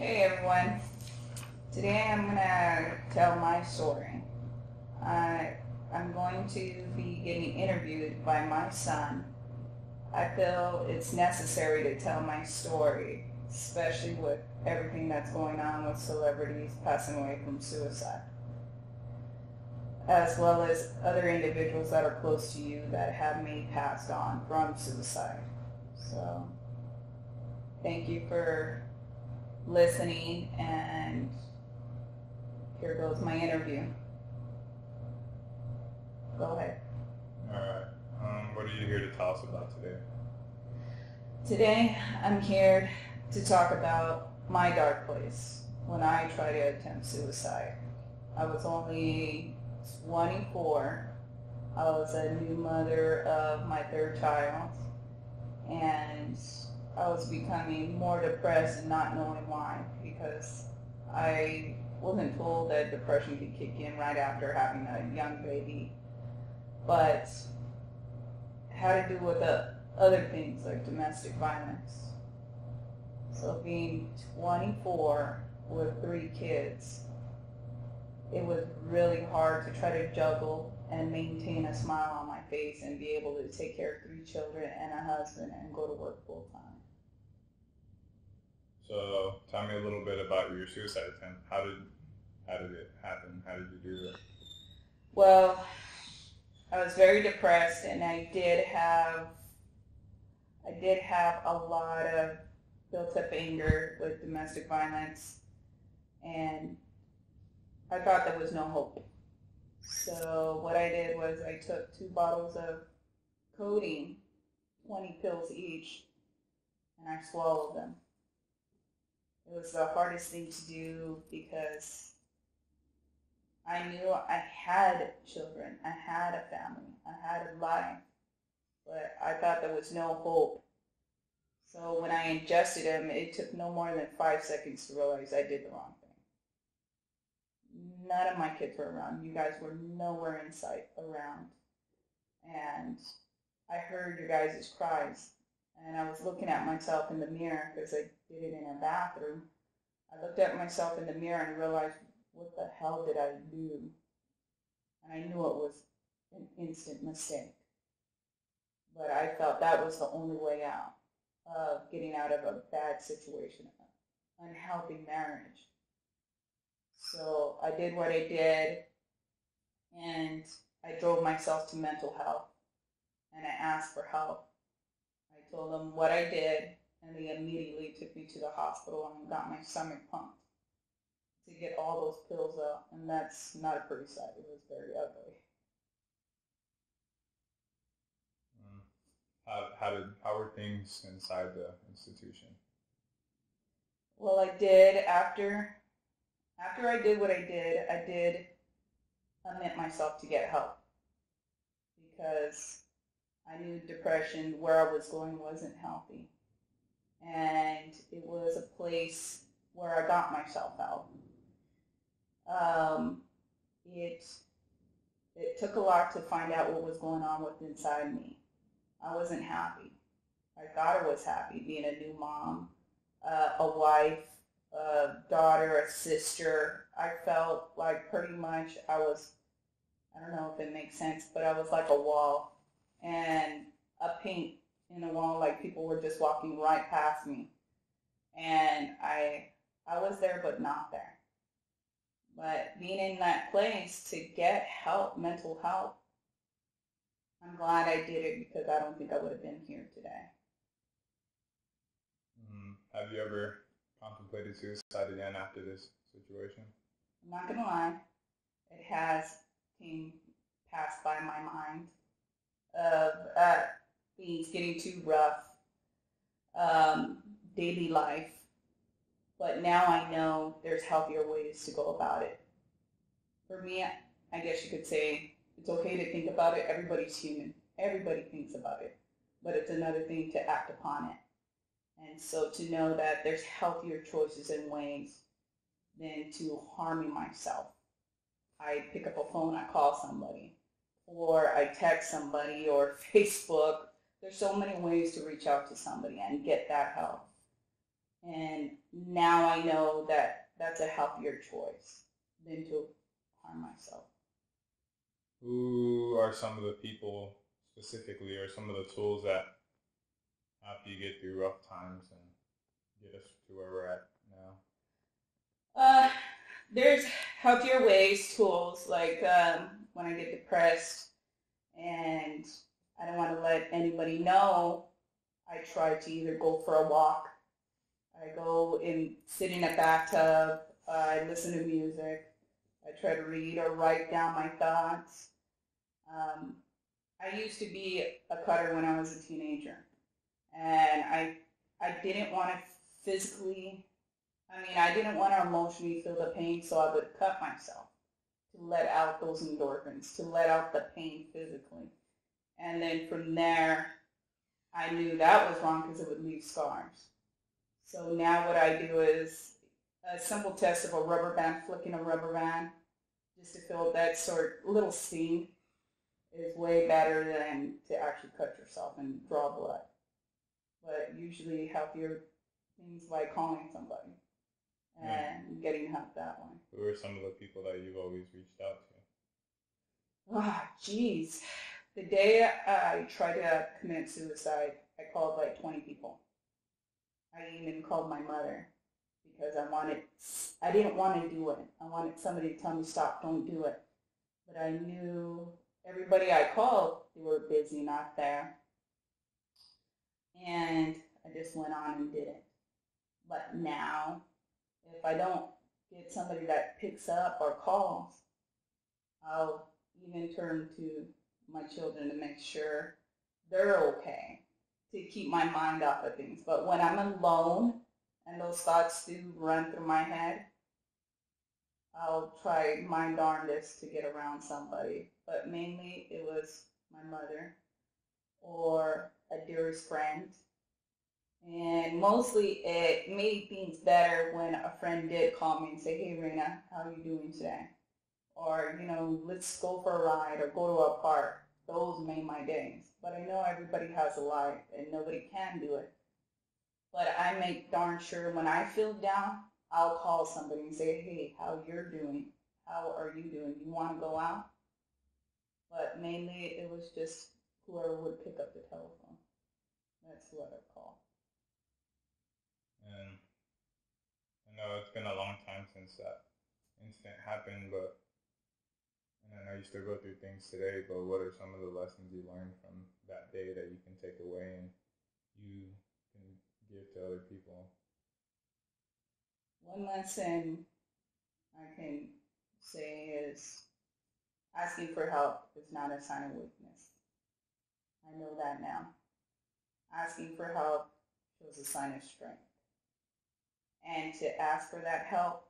Hey everyone. Today I'm gonna tell my story. I'm going to be getting interviewed by my son. I feel it's necessary to tell my story, especially with everything that's going on with celebrities passing away from suicide, as well as other individuals that are close to you that have maybe passed on from suicide. So, thank you for listening, and here goes my interview. Go ahead. All right. What are you here to tell us about today? Today, I'm here to talk about my dark place when I tried to attempt suicide. I was only 24. I was a new mother of my third child, and I was becoming more depressed and not knowing why, because I wasn't told that depression could kick in right after having a young baby, but had to do with the other things like domestic violence. So being 24 with 3 kids, it was really hard to try to juggle and maintain a smile on my face and be able to take care of 3 children and a husband and go to work full time. So, tell me a little bit about your suicide attempt. How did it happen? How did you do it? Well, I was very depressed, and I did have a lot of built up anger with domestic violence, and I thought there was no hope. So what I did was I took 2 bottles of codeine, 20 pills each, and I swallowed them. It was the hardest thing to do because I knew I had children, I had a family, I had a life, but I thought there was no hope. So when I ingested them, it took no more than 5 seconds to realize I did the wrong thing. None of my kids were around. You guys were nowhere in sight around. And I heard your guys' cries. And I was looking at myself in the mirror because I did it in a bathroom. I looked at myself in the mirror and realized, what the hell did I do? And I knew it was an instant mistake. But I felt that was the only way out of getting out of a bad situation, an unhealthy marriage. So I did what I did, and I drove myself to mental health, and I asked for help. I told them what I did, and they immediately took me to the hospital and got my stomach pumped to get all those pills out, and that's not a pretty sight. It was very ugly. Mm. How were things inside the institution? Well, I did after I did what I did admit myself to get help because I knew depression, where I was going, wasn't healthy. And it was a place where I got myself out. Um, it, it took a lot to find out what was going on with inside me. I wasn't happy. I thought I was happy being a new mom, a wife, a daughter, a sister. I felt like pretty much I don't know if it makes sense, but I was like a wall and a paint in a wall, like people were just walking right past me. And I was there, but not there. But being in that place to get help, mental help, I'm glad I did it because I don't think I would have been here today. Have you ever contemplated suicide again after this situation? I'm not gonna lie, it has came passed by my mind of things getting too rough, um, daily life. But now I know there's healthier ways to go about it. For me, I guess you could say it's okay to think about it. Everybody's human. Everybody thinks about it. But it's another thing to act upon it. And so to know that there's healthier choices and ways than to harming myself. I pick up a phone, I call somebody, or I text somebody, or Facebook. There's so many ways to reach out to somebody and get that help. And now I know that that's a healthier choice than to harm myself. Who are some of the people specifically, or some of the tools that help you get through rough times and get us to where we're at now? Uh, there's healthier ways, tools, like when I get depressed and I don't want to let anybody know, I try to either go for a walk, I go and sit in a bathtub, I listen to music, I try to read or write down my thoughts. Um, I used to be a cutter when I was a teenager, and I didn't want to physically. I didn't want to emotionally feel the pain, so I would cut myself to let out those endorphins, to let out the pain physically. And then from there, I knew that was wrong because it would leave scars. So now what I do is a simple test of a rubber band, flicking a rubber band, just to feel that sort little sting is way better than to actually cut yourself and draw blood. But usually healthier things like calling somebody and getting help that way. Who are some of the people that you've always reached out to? Ah, geez. The day I tried to commit suicide, I called like 20 people. I even called my mother because I didn't want to do it. I wanted somebody to tell me, stop, don't do it. But I knew everybody I called, they were busy, not there. And I just went on and did it. But now, if I don't get somebody that picks up or calls, I'll even turn to my children to make sure they're okay, to keep my mind off of things. But when I'm alone and those thoughts do run through my head, I'll try my darndest to get around somebody. But mainly it was my mother or a dearest friend. And mostly it made things better when a friend did call me and say, hey, Rayna, how are you doing today? Or, let's go for a ride or go to a park. Those made my days. But I know everybody has a life and nobody can do it. But I make darn sure when I feel down, I'll call somebody and say, hey, how you're doing? How are you doing? You want to go out? But mainly it was just whoever would pick up the telephone. That's who I would call. And I know it's been a long time since that incident happened, and I know you still go through things today, but what are some of the lessons you learned from that day that you can take away and you can give to other people? One lesson I can say is asking for help is not a sign of weakness. I know that now. Asking for help shows a sign of strength. And to ask for that help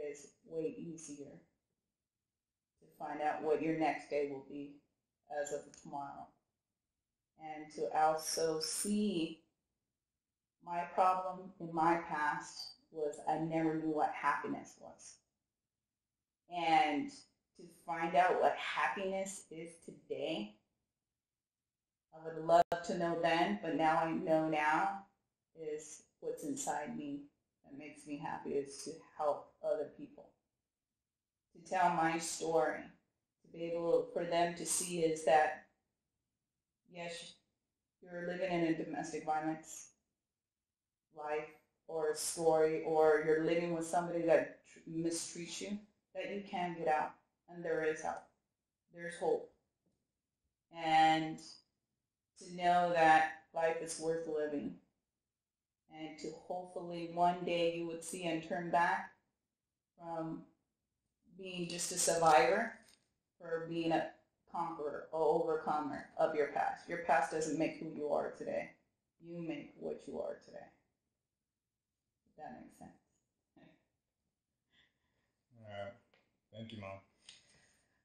is way easier to find out what your next day will be as of tomorrow. And to also see my problem in my past was I never knew what happiness was. And to find out what happiness is today, I would love to know then, but now I know now is what's inside me that makes me happy is to help other people, to tell my story, to be able for them to see is that, yes, you're living in a domestic violence life or a story, or you're living with somebody that mistreats you, that you can get out, and there is help. There's hope. And to know that life is worth living, and to hopefully one day you would see and turn back from being just a survivor for being a conqueror or overcomer of your past. Your past doesn't make who you are today. You make what you are today. If that makes sense. All right. Thank you, Mom.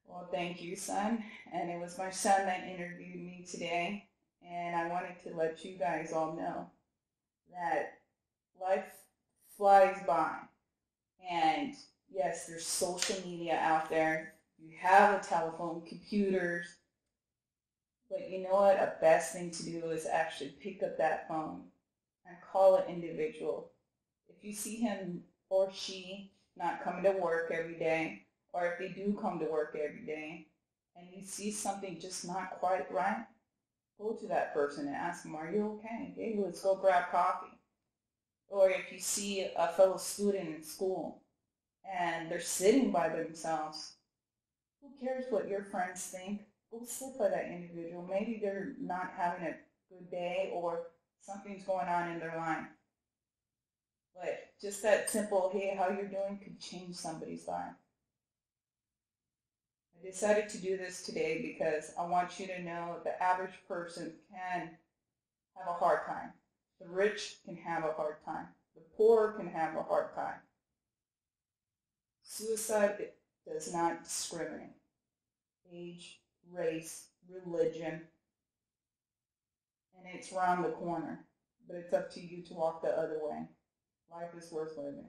Well, thank you, son. And it was my son that interviewed me today. And I wanted to let you guys all know that life flies by. And yes, there's social media out there. You have a telephone, computers. But you know what? A best thing to do is actually pick up that phone and call an individual. If you see him or she not coming to work every day, or if they do come to work every day, and you see something just not quite right, go to that person and ask them, are you okay? Hey, let's go grab coffee. Or if you see a fellow student in school and they're sitting by themselves, who cares what your friends think? Go sit by that individual. Maybe they're not having a good day or something's going on in their life. But just that simple, hey, how you're doing could change somebody's life. I decided to do this today because I want you to know the average person can have a hard time. The rich can have a hard time. The poor can have a hard time. Suicide does not discriminate. Age, race, religion, and it's around the corner. But it's up to you to walk the other way. Life is worth living.